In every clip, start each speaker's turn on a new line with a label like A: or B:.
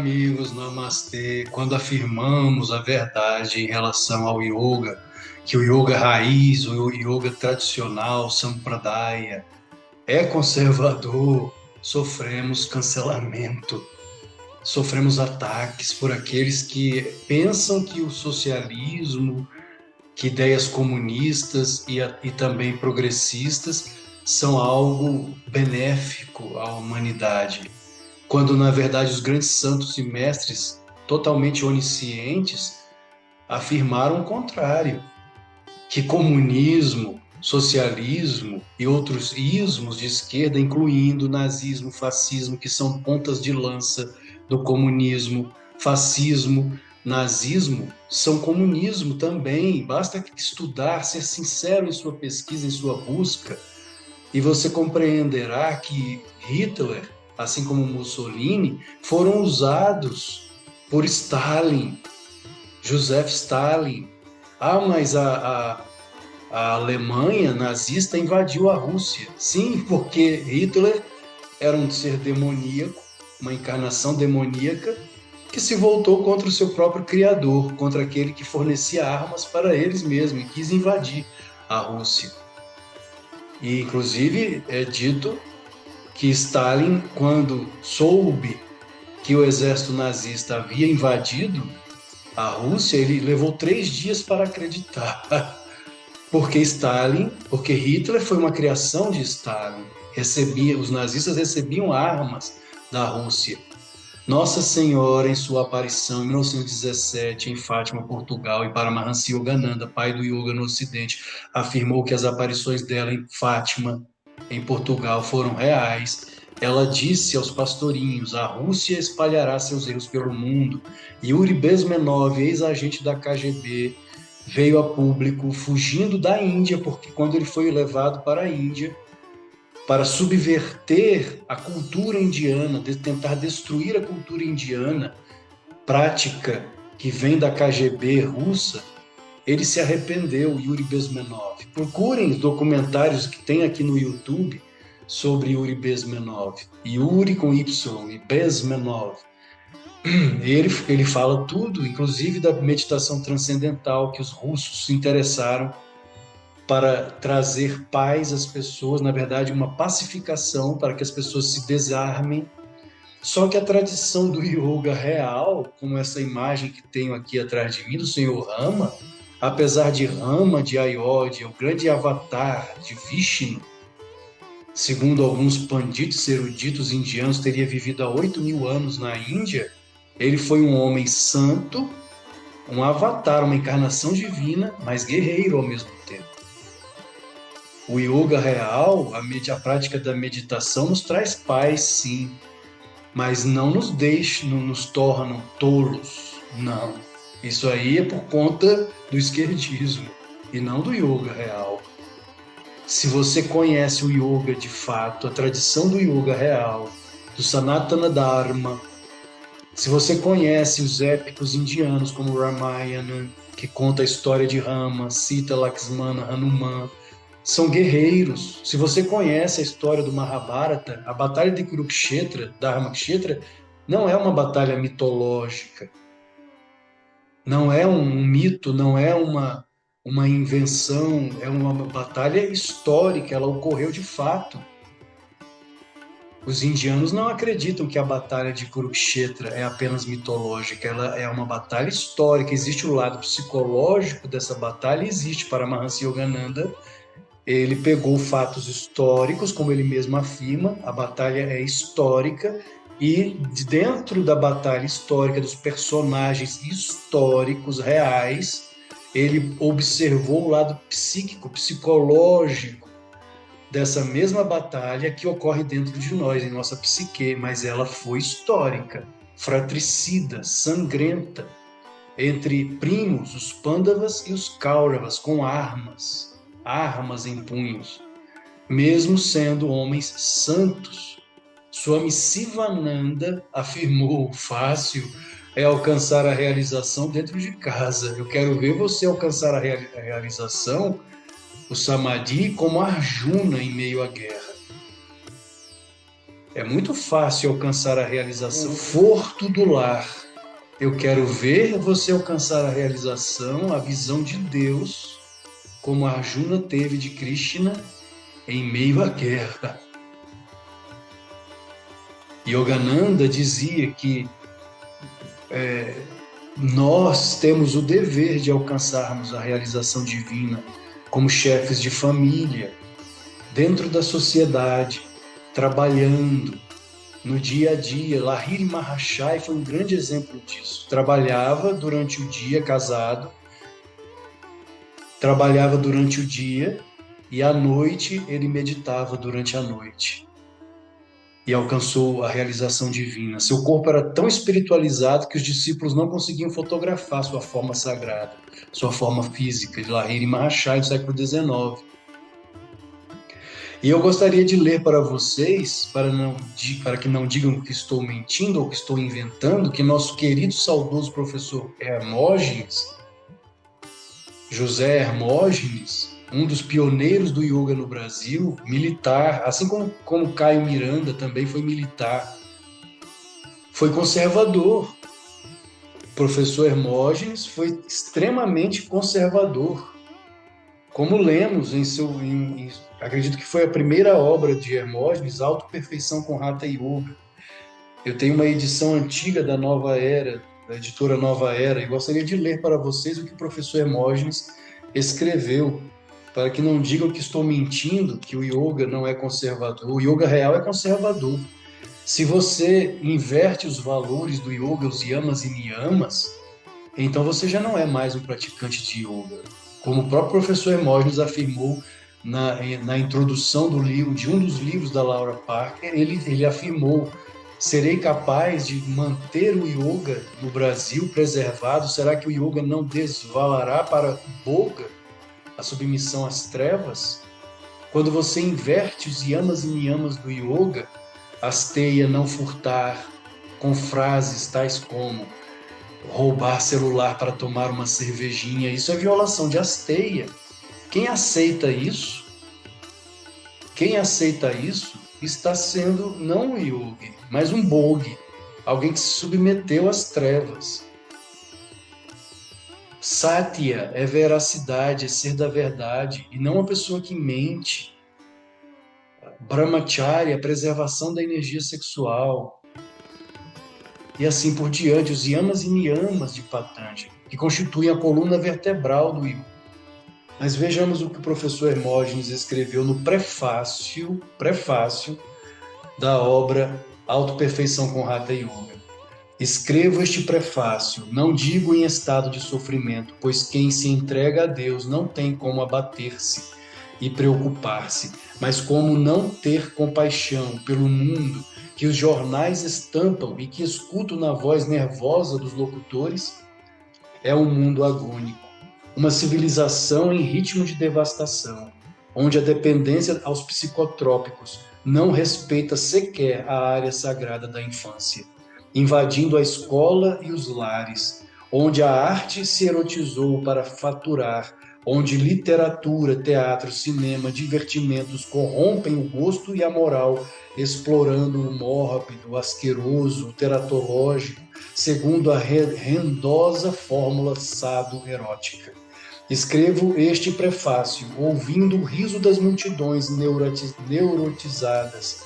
A: amigos, namastê. Quando afirmamos a verdade em relação ao yoga, que o yoga raiz, o yoga tradicional, sampradaya, é conservador, sofremos cancelamento, sofremos ataques por aqueles que pensam que o socialismo, que ideias comunistas e também progressistas são algo benéfico à humanidade, quando na verdade os grandes santos e mestres totalmente oniscientes afirmaram o contrário, que comunismo, socialismo e outros ismos de esquerda, incluindo nazismo, fascismo, que são pontas de lança do comunismo, fascismo, nazismo, são comunismo também. Basta estudar, ser sincero em sua pesquisa, em sua busca, e você compreenderá que Hitler, assim como Mussolini, foram usados por Stalin, Joseph Stalin. Mas a Alemanha nazista invadiu a Rússia. Sim, porque Hitler era um ser demoníaco, uma encarnação demoníaca, que se voltou contra o seu próprio criador, contra aquele que fornecia armas para eles mesmos e quis invadir a Rússia. E, inclusive, é dito que Stalin, quando soube que o exército nazista havia invadido a Rússia, ele levou 3 dias para acreditar. Porque Hitler foi uma criação de Stalin. Os nazistas recebiam armas da Rússia. Nossa Senhora, em sua aparição em 1917, em Fátima, Portugal, e Paramahansa Yogananda, pai do yoga no Ocidente, afirmou que as aparições dela em Fátima, em Portugal, foram reais. Ela disse aos pastorinhos: a Rússia espalhará seus erros pelo mundo. Yuri Bezmenov, ex-agente da KGB, veio a público fugindo da Índia, porque quando ele foi levado para a Índia, para subverter a cultura indiana, tentar destruir a cultura indiana, prática que vem da KGB russa, ele se arrependeu, Yuri Bezmenov. Procurem os documentários que tem aqui no YouTube sobre Yuri Bezmenov. Yuri com Y e Bezmenov. Ele fala tudo, inclusive da meditação transcendental, que os russos se interessaram para trazer paz às pessoas, na verdade, uma pacificação para que as pessoas se desarmem. Só que a tradição do yoga real, como essa imagem que tenho aqui atrás de mim, do Senhor Rama, apesar de Rama, de Ayodhya, o grande avatar de Vishnu, segundo alguns pandits eruditos indianos, teria vivido há 8.000 anos na Índia. Ele foi um homem santo, um avatar, uma encarnação divina, mas guerreiro ao mesmo tempo. O yoga real, a prática da meditação, nos traz paz, sim, mas não nos deixa, não nos torna tolos, não. Isso aí é por conta do esquerdismo e não do yoga real. Se você conhece o yoga de fato, a tradição do yoga real, do Sanatana Dharma, se você conhece os épicos indianos como o Ramayana, que conta a história de Rama, Sita, Lakshmana, Hanuman, são guerreiros. Se você conhece a história do Mahabharata, a batalha de Kurukshetra, Dharmakshetra, não é uma batalha mitológica, não é um mito, não é uma invenção, é uma batalha histórica, ela ocorreu de fato. Os indianos não acreditam que a batalha de Kurukshetra é apenas mitológica, ela é uma batalha histórica, existe o lado psicológico dessa batalha, existe. Para Paramahansa Yogananda, ele pegou fatos históricos, como ele mesmo afirma, a batalha é histórica, e dentro da batalha histórica, dos personagens históricos reais, ele observou o lado psíquico, psicológico dessa mesma batalha que ocorre dentro de nós, em nossa psique, mas ela foi histórica, fratricida, sangrenta, entre primos, os Pandavas e os Kauravas, com armas em punhos, mesmo sendo homens santos. Swami Sivananda afirmou: fácil é alcançar a realização dentro de casa. Eu quero ver você alcançar a realização, o Samadhi, como Arjuna em meio à guerra. É muito fácil alcançar a realização. Conforto do lar. Eu quero ver você alcançar a realização, a visão de Deus, como Arjuna teve de Krishna em meio à guerra. Yogananda dizia que nós temos o dever de alcançarmos a realização divina como chefes de família, dentro da sociedade, trabalhando no dia a dia. Lahiri Mahashaya foi um grande exemplo disso. Trabalhava durante o dia, casado, trabalhava durante o dia e à noite ele meditava durante a noite. E alcançou a realização divina. Seu corpo era tão espiritualizado que os discípulos não conseguiam fotografar sua forma sagrada, sua forma física, de Lahiri Mahashaya, do século XIX. E eu gostaria de ler para vocês, para que não digam que estou mentindo ou que estou inventando, que nosso querido saudoso professor Hermógenes, José Hermógenes, um dos pioneiros do yoga no Brasil, militar, assim como Caio Miranda também foi militar, foi conservador. O professor Hermógenes foi extremamente conservador. Como lemos acredito que foi a primeira obra de Hermógenes, Autoperfeição com Hatha Yoga. Eu tenho uma edição antiga da Nova Era, da editora Nova Era, e gostaria de ler para vocês o que o professor Hermógenes escreveu, para que não digam que estou mentindo, que o yoga não é conservador. O yoga real é conservador. Se você inverte os valores do yoga, os yamas e niyamas, então você já não é mais um praticante de yoga. Como o próprio professor Hermógenes afirmou na introdução do livro, de um dos livros da Laura Parker, ele afirmou: serei capaz de manter o yoga no Brasil preservado? Será que o yoga não desvalará para o boga, a submissão às trevas? Quando você inverte os yamas e niyamas do yoga, asteia, não furtar, com frases tais como roubar celular para tomar uma cervejinha, isso é violação de asteia. Quem aceita isso? Quem aceita isso está sendo não um yogi, mas um bogi, alguém que se submeteu às trevas. Satya é veracidade, é ser da verdade, e não uma pessoa que mente. Brahmacharya é preservação da energia sexual. E assim por diante, os yamas e niyamas de Patanjali, que constituem a coluna vertebral do yoga. Mas vejamos o que o professor Hermógenes escreveu no prefácio da obra Autoperfeição com Hatha Yoga. Escrevo este prefácio, não digo em estado de sofrimento, pois quem se entrega a Deus não tem como abater-se e preocupar-se, mas como não ter compaixão pelo mundo que os jornais estampam e que escuto na voz nervosa dos locutores, é um mundo agônico, uma civilização em ritmo de devastação, onde a dependência aos psicotrópicos não respeita sequer a área sagrada da infância, invadindo a escola e os lares, onde a arte se erotizou para faturar, onde literatura, teatro, cinema, divertimentos corrompem o gosto e a moral, explorando o mórbido, o asqueroso, o teratológico, segundo a rendosa fórmula sado-erótica. Escrevo este prefácio, ouvindo o riso das multidões neurotizadas,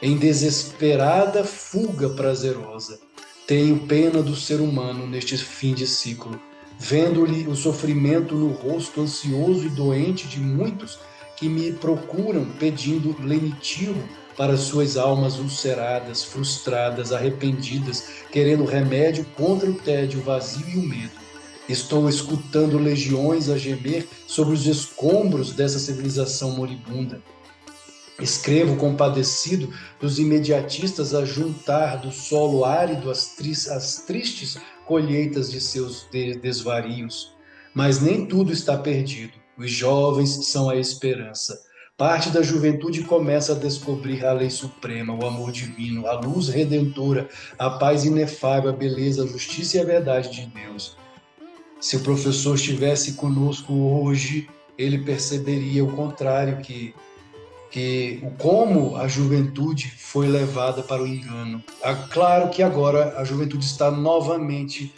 A: em desesperada fuga prazerosa. Tenho pena do ser humano neste fim de ciclo, vendo-lhe o sofrimento no rosto ansioso e doente de muitos que me procuram pedindo lenitivo para suas almas ulceradas, frustradas, arrependidas, querendo remédio contra o tédio, o vazio e o medo. Estou escutando legiões a gemer sobre os escombros dessa civilização moribunda. Escrevo compadecido dos imediatistas a juntar do solo árido as tristes colheitas de seus desvarios. Mas nem tudo está perdido. Os jovens são a esperança. Parte da juventude começa a descobrir a lei suprema, o amor divino, a luz redentora, a paz inefável, a beleza, a justiça e a verdade de Deus. Se o professor estivesse conosco hoje, ele perceberia o contrário, que que como a juventude foi levada para o engano. Claro que agora a juventude está novamente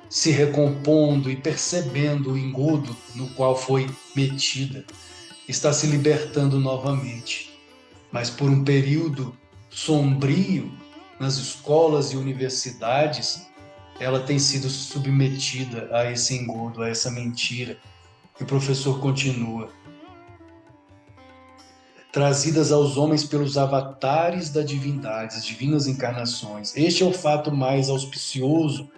A: se recompondo e percebendo o engodo no qual foi metida, está se libertando novamente. Mas por um período sombrio nas escolas e universidades, ela tem sido submetida a esse engodo, a essa mentira. E o professor continua: trazidas aos homens pelos avatares da divindade, as divinas encarnações. Este é o fato mais auspicioso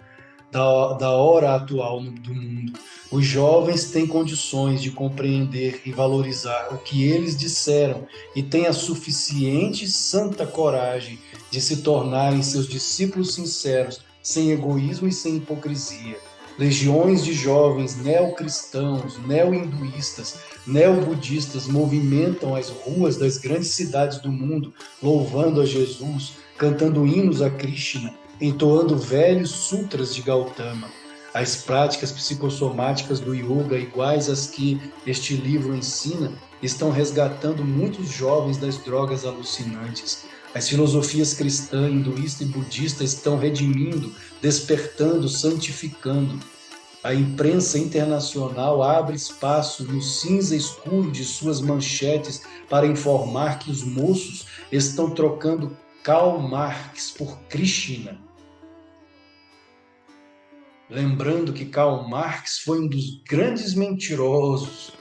A: da hora atual do mundo. Os jovens têm condições de compreender e valorizar o que eles disseram e têm a suficiente santa coragem de se tornarem seus discípulos sinceros, sem egoísmo e sem hipocrisia. Legiões de jovens neocristãos, neohinduístas, neobudistas movimentam as ruas das grandes cidades do mundo, louvando a Jesus, cantando hinos a Krishna, entoando velhos sutras de Gautama. As práticas psicossomáticas do yoga, iguais às que este livro ensina, estão resgatando muitos jovens das drogas alucinantes. As filosofias cristã, hinduísta e budista estão redimindo, despertando, santificando. A imprensa internacional abre espaço no cinza escuro de suas manchetes para informar que os moços estão trocando Karl Marx por Krishna. Lembrando que Karl Marx foi um dos grandes mentirosos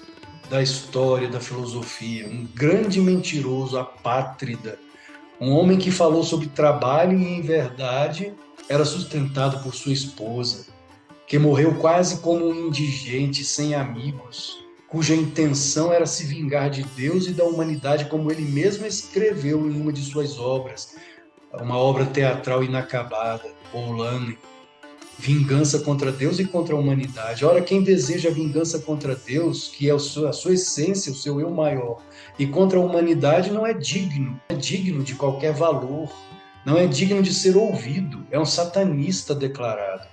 A: da história da filosofia, um grande mentiroso apátrida, um homem que falou sobre trabalho e, em verdade, era sustentado por sua esposa, que morreu quase como um indigente, sem amigos, cuja intenção era se vingar de Deus e da humanidade, como ele mesmo escreveu em uma de suas obras, uma obra teatral inacabada, Oulane. Vingança contra Deus e contra a humanidade. Ora, quem deseja vingança contra Deus, que é a sua essência, o seu eu maior, e contra a humanidade, não é digno de qualquer valor, não é digno de ser ouvido, é um satanista declarado.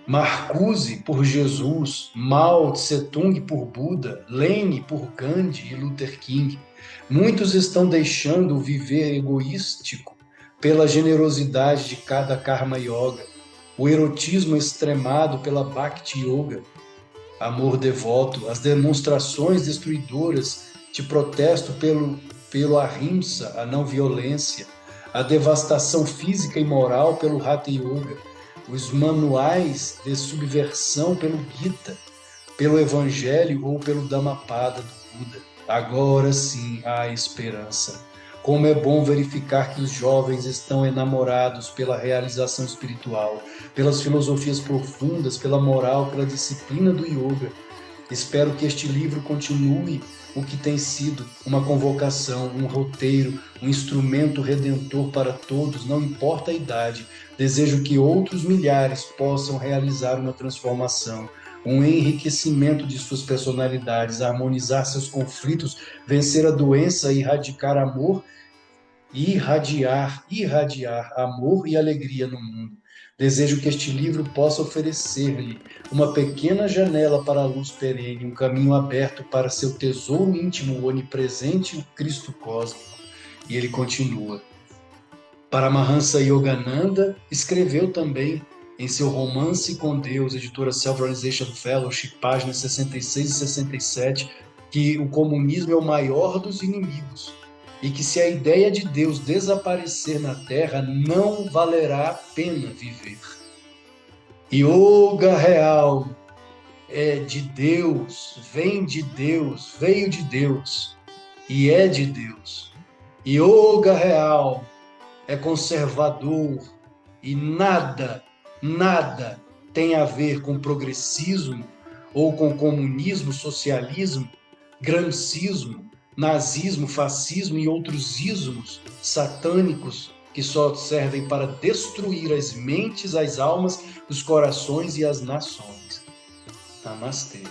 A: Marcuse por Jesus, Mao Tse-tung por Buda, Lenin por Gandhi e Luther King. Muitos estão deixando o viver egoístico pela generosidade de cada Karma Yoga, o erotismo extremado pela Bhakti Yoga, amor devoto, as demonstrações destruidoras de protesto pelo Ahimsa, a não violência, a devastação física e moral pelo Hatha Yoga, os manuais de subversão pelo Gita, pelo Evangelho ou pelo Dhammapada do Buda. Agora sim há esperança. Como é bom verificar que os jovens estão enamorados pela realização espiritual, pelas filosofias profundas, pela moral, pela disciplina do yoga. Espero que este livro continue o que tem sido uma convocação, um roteiro, um instrumento redentor para todos, não importa a idade. Desejo que outros milhares possam realizar uma transformação, um enriquecimento de suas personalidades, harmonizar seus conflitos, vencer a doença, irradiar amor amor e alegria no mundo. Desejo que este livro possa oferecer-lhe uma pequena janela para a luz perene, um caminho aberto para seu tesouro íntimo, onipresente, o Cristo cósmico. E ele continua. Paramahansa Yogananda escreveu também em seu Romance com Deus, editora Self-Realization Fellowship, páginas 66 e 67, que o comunismo é o maior dos inimigos e que se a ideia de Deus desaparecer na Terra, não valerá a pena viver. Yoga real é de Deus, vem de Deus, veio de Deus e é de Deus. Yoga real é conservador e nada tem a ver com progressismo ou com comunismo, socialismo, gramscismo, nazismo, fascismo e outros ismos satânicos que só servem para destruir as mentes, as almas, os corações e as nações. Namastê.